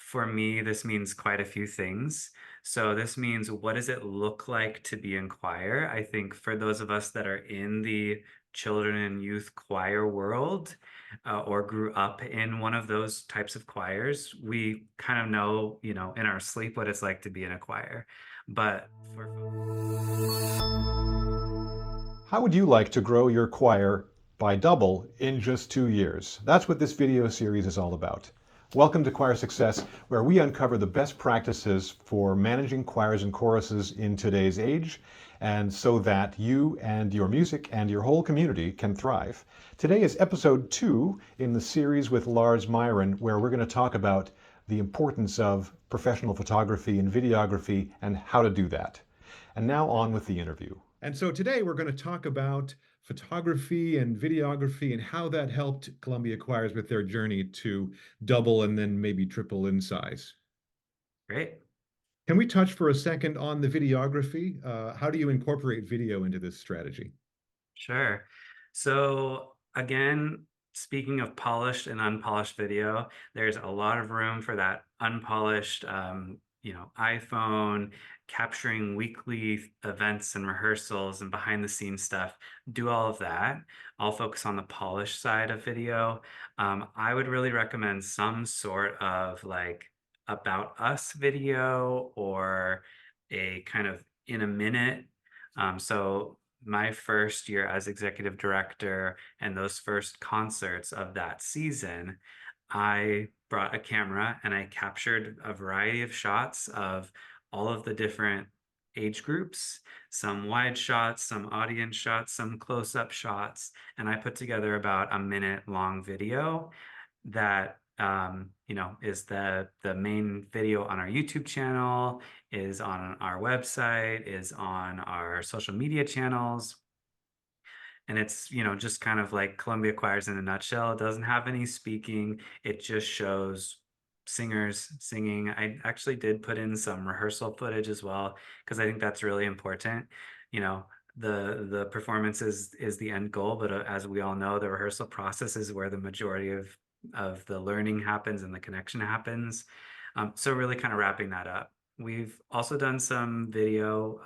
for me, this means quite a few things. So this means, what does it look like to be in choir? I think for those of us that are in the children and youth choir world, or grew up in one of those types of choirs, we kind of know, in our sleep what it's like to be in a choir. But for How would you like to grow your choir by double in just 2 years? That's what this video series is all about. Welcome to Choir Success, where we uncover the best practices for managing choirs and choruses in today's age, and so that you and your music and your whole community can thrive. Today is episode 2 in the series with Lars Myron, where we're going to talk about the importance of professional photography and videography and how to do that. And now on with the interview. And so today we're going to talk about photography and videography and how that helped Columbia choirs with their journey to double and then maybe triple in size. Great. Can we touch for a second on the videography? How do you incorporate video into this strategy? Sure. So again, speaking of polished and unpolished video, there's a lot of room for that unpolished, iPhone, capturing weekly events and rehearsals and behind the scenes stuff. Do all of that. I'll focus on the polished side of video. I would really recommend some sort of like about us video, or a kind of in a minute. So my first year as executive director and those first concerts of that season, I brought a camera and I captured a variety of shots of all of the different age groups, some wide shots, some audience shots, some close-up shots, and I put together about a minute long video that is the main video on our YouTube channel, is on our website, is on our social media channels. And it's, just kind of like Columbia Choirs in a nutshell. It doesn't have any speaking. It just shows singers singing. I actually did put in some rehearsal footage as well, because I think that's really important. You know, the performance is the end goal, but as we all know, the rehearsal process is where the majority of the learning happens and the connection happens. So really kind of wrapping that up. We've also done some video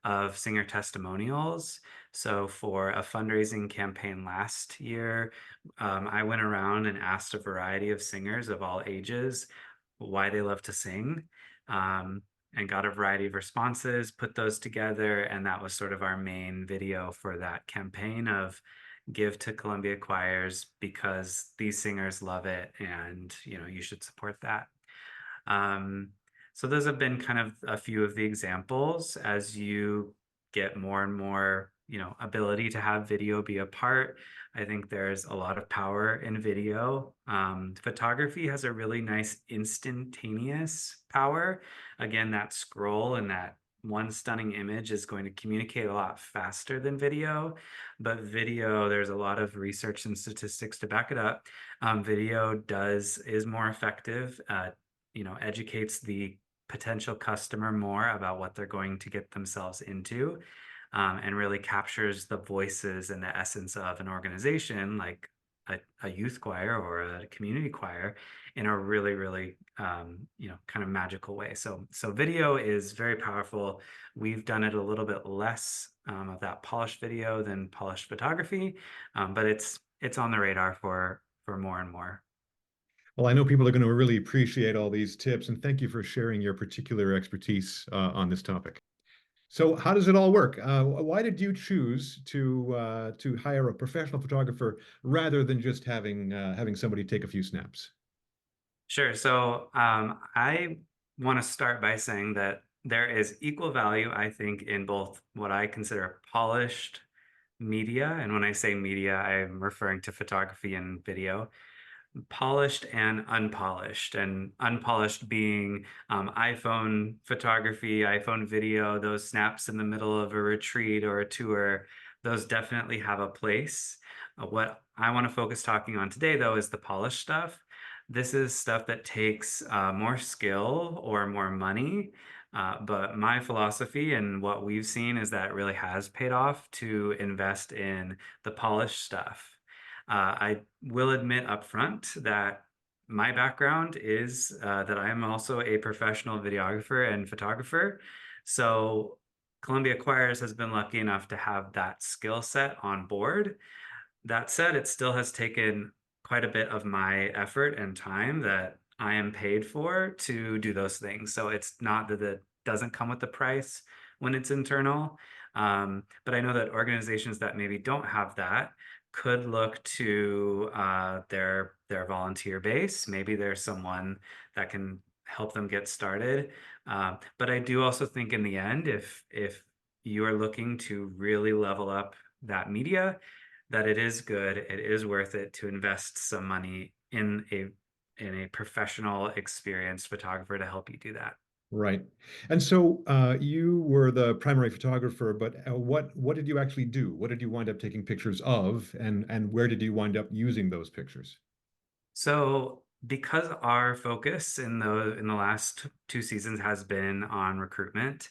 of singer testimonials. So for a fundraising campaign last year, I went around and asked a variety of singers of all ages why they love to sing, and got a variety of responses, put those together, and that was sort of our main video for that campaign of give to Columbia choirs because these singers love it, and you should support that. Um, so those have been kind of a few of the examples. As you get more and more, ability to have video be a part, I think there's a lot of power in video. Photography has a really nice instantaneous power. Again, that scroll and that one stunning image is going to communicate a lot faster than video. But video, there's a lot of research and statistics to back it up. Video is more effective, educates the potential customer more about what they're going to get themselves into, and really captures the voices and the essence of an organization like a youth choir or a community choir in a really, really, kind of magical way. So video is very powerful. We've done it a little bit less of that polished video than polished photography, but it's on the radar for more and more. Well, I know people are going to really appreciate all these tips, and thank you for sharing your particular expertise on this topic. So, how does it all work? Why did you choose to hire a professional photographer rather than just having somebody take a few snaps? Sure. So I want to start by saying that there is equal value, I think, in both what I consider polished media. And when I say media, I'm referring to photography and video, polished and unpolished. And unpolished being iPhone photography, iPhone video, those snaps in the middle of a retreat or a tour, those definitely have a place. What I want to focus talking on today, though, is the polished stuff. This is stuff that takes more skill or more money. But my philosophy and what we've seen is that it really has paid off to invest in the polished stuff. I will admit upfront that my background is that I am also a professional videographer and photographer. So Columbia Choirs has been lucky enough to have that skill set on board. That said, it still has taken quite a bit of my effort and time that I am paid for to do those things. So it's not that it doesn't come with the price when it's internal. But I know that organizations that maybe don't have that could look to their volunteer base. Maybe there's someone that can help them get started. But I do also think in the end, if you are looking to really level up that media, that it is good, it is worth it to invest some money in a professional, experienced photographer to help you do that. Right. And so you were the primary photographer, but what did you actually do? What did you wind up taking pictures of, and where did you wind up using those pictures? So because our focus in the last two seasons has been on recruitment,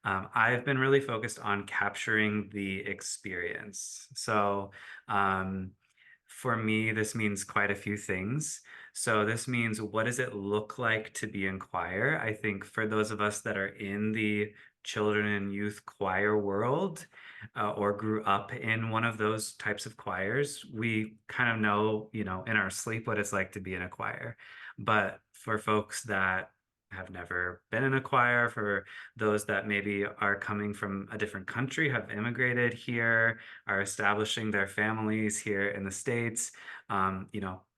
I've been really focused on capturing the experience. So um, for me, this means quite a few things. So this means, what does it look like to be in choir? I think for those of us that are in the children and youth choir world, or grew up in one of those types of choirs, we kind of know, in our sleep what it's like to be in a choir. But for folks that have never been in a choir, for those that maybe are coming from a different country, have immigrated here, are establishing their families here in the States,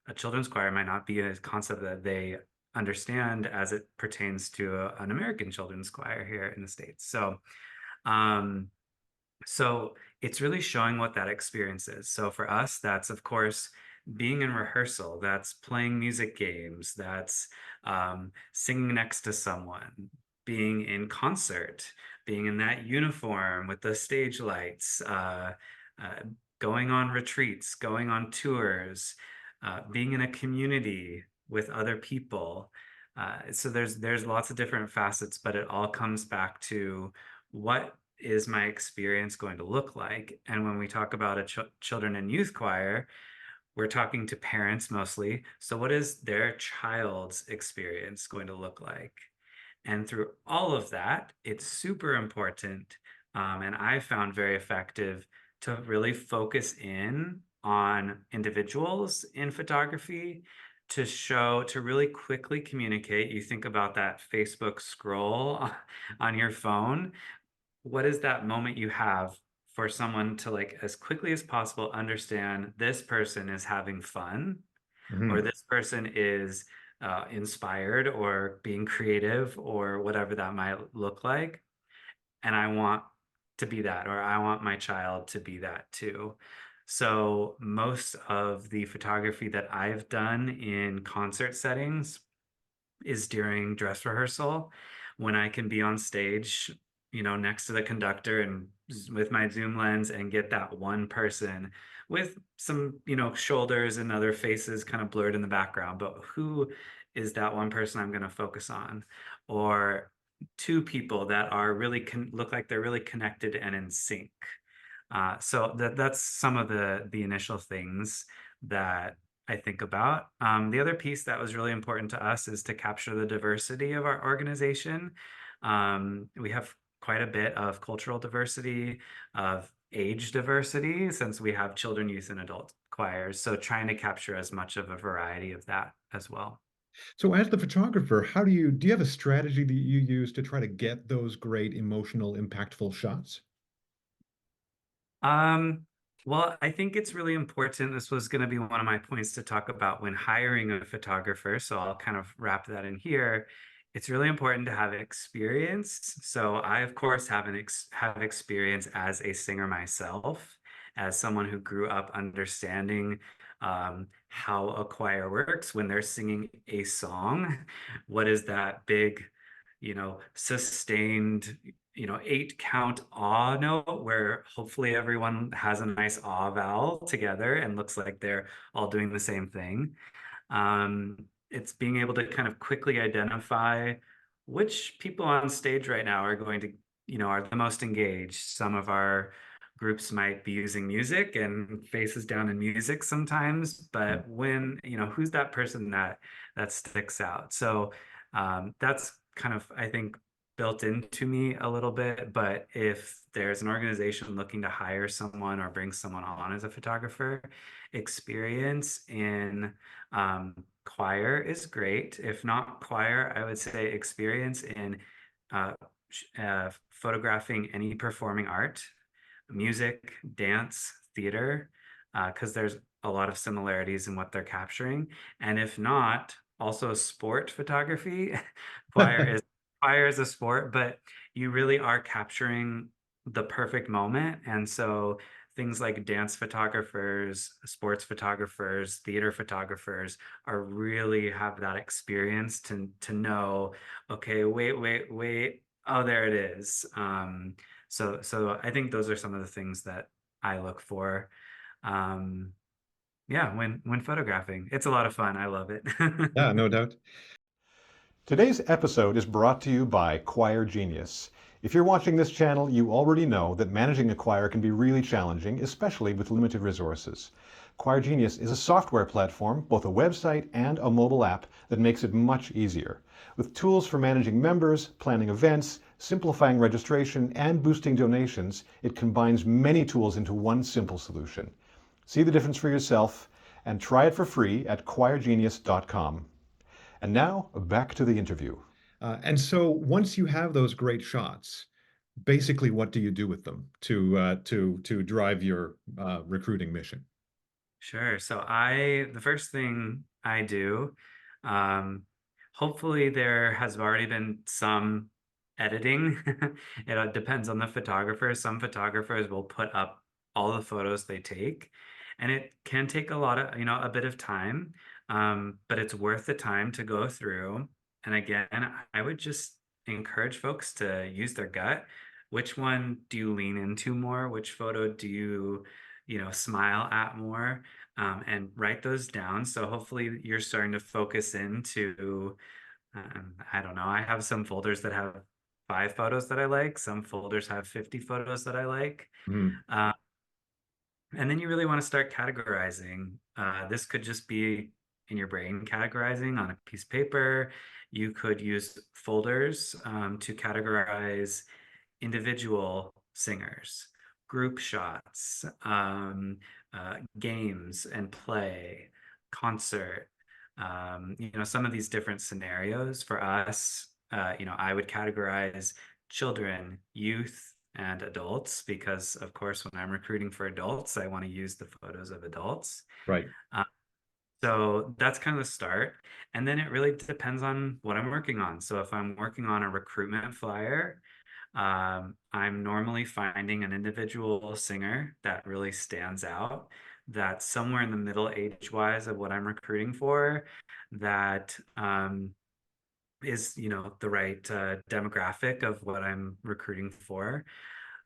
a children's choir might not be a concept that they understand as it pertains to an American children's choir here in the States. Um, so it's really showing what that experience is. So for us, that's of course being in rehearsal, that's playing music games, that's singing next to someone, being in concert, being in that uniform with the stage lights, uh, going on retreats, going on tours, being in a community with other people. So there's lots of different facets, but it all comes back to, what is my experience going to look like? And when we talk about a children and youth choir, we're talking to parents mostly. So what is their child's experience going to look like? And through all of that, it's super important, and I found very effective to really focus in on individuals in photography, to really quickly communicate. You think about that Facebook scroll on your phone. What is that moment you have for someone to, like, as quickly as possible, understand this person is having fun, or Hmm. this person is inspired or being creative, or whatever that might look like. And I want to be that, or I want my child to be that too. So most of the photography that I've done in concert settings is during dress rehearsal, when I can be on stage, next to the conductor and with my zoom lens and get that one person with some, shoulders and other faces kind of blurred in the background. But who is that one person I'm going to focus on? Or two people that are really look like they're really connected and in sync. So that's some of the initial things that I think about. The other piece that was really important to us is to capture the diversity of our organization. We have quite a bit of cultural diversity, of age diversity, since we have children, youth, and adult choirs. So trying to capture as much of a variety of that as well. So as the photographer, do you have a strategy that you use to try to get those great emotional, impactful shots? Um, well, I think it's really important. This was going to be one of my points to talk about when hiring a photographer. So I'll kind of wrap that in here. It's really important to have experience. So I, of course, have experience as a singer myself, as someone who grew up understanding how a choir works when they're singing a song. What is that big, sustained, 8 count ah note, where hopefully everyone has a nice ah vowel together and looks like they're all doing the same thing. It's being able to kind of quickly identify which people on stage right now are going to, are the most engaged. Some of our groups might be using music and faces down in music sometimes, Mm. but when, who's that person that sticks out? So that's kind of, I think, built into me a little bit. But if there's an organization looking to hire someone or bring someone on as a photographer, experience in choir is great. If not choir, I would say experience in uh, photographing any performing art, music, dance, theater, because there's a lot of similarities in what they're capturing. And if not, also sport photography. Choir is choir is a sport, but you really are capturing the perfect moment. And so things like dance photographers, sports photographers, theater photographers are really have that experience to know, okay, wait. Oh, there it is. So I think those are some of the things that I look for. Um, yeah, when photographing. It's a lot of fun. I love it. Yeah, no doubt. Today's episode is brought to you by Choir Genius. If you're watching this channel, you already know that managing a choir can be really challenging, especially with limited resources. Choir Genius is a software platform, both a website and a mobile app, that makes it much easier. With tools for managing members, planning events, simplifying registration, and boosting donations, it combines many tools into one simple solution. See the difference for yourself and try it for free at choirgenius.com. And now, back to the interview. And so once you have those great shots, basically what do you do with them to drive your recruiting mission? Sure. So the first thing I do, um, hopefully there has already been some editing. It depends on the photographer. Some photographers will put up all the photos they take, and it can take a lot of, a bit of time, but it's worth the time to go through. And again, I would just encourage folks to use their gut. Which one do you lean into more? Which photo do you, smile at more? And write those down. So hopefully you're starting to focus into, I don't know, I have some folders that have 5 photos that I like, some folders have 50 photos that I like. Mhm. Uh, and then you really want to start categorizing. This could just be in your brain categorizing on a piece of paper. You could use folders to categorize individual singers, group shots, games and play, concert, some of these different scenarios for us. I would categorize children, youth, and adults because, of course, when I'm recruiting for adults, I want to use the photos of adults. Right. Uh, so that's kind of the start. And then it really depends on what I'm working on. So if I'm working on a recruitment flyer, I'm normally finding an individual singer that really stands out, that's somewhere in the middle age-wise of what I'm recruiting for, that is, the right demographic of what I'm recruiting for,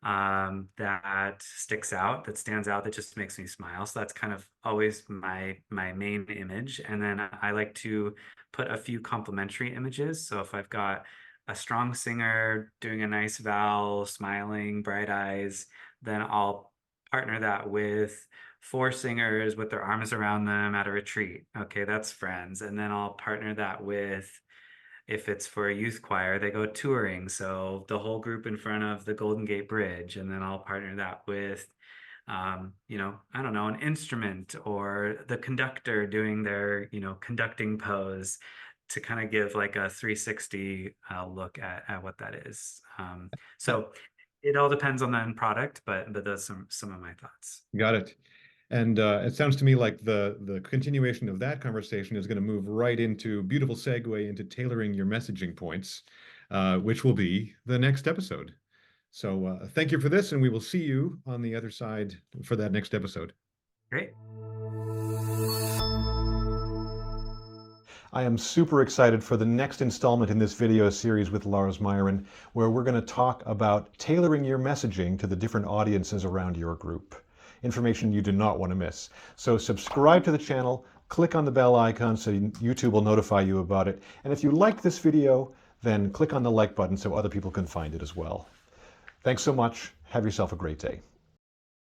that sticks out, that stands out, that just makes me smile. So that's kind of always my main image. And then I like to put a few complementary images. So if I've got a strong singer doing a nice vowel, smiling, bright eyes, then I'll partner that with 4 singers with their arms around them at a retreat. Okay, that's friends. And then I'll partner that with, if it's for a youth choir, they go touring. So the whole group in front of the Golden Gate Bridge. And then I'll partner that with, I don't know, an instrument or the conductor doing their, conducting pose to kind of give like a 360 look at what that is. So it all depends on the end product, but those are some of my thoughts. Got it. And it sounds to me like the continuation of that conversation is going to move right into beautiful segue into tailoring your messaging points, which will be the next episode. So thank you for this, and we will see you on the other side for that next episode. Great. I am super excited for the next installment in this video series with Lars Myron, where we're going to talk about tailoring your messaging to the different audiences around your group. Information you do not want to miss. So subscribe to the channel, click on the bell icon so YouTube will notify you about it. And if you like this video, then click on the like button so other people can find it as well. Thanks so much. Have yourself a great day.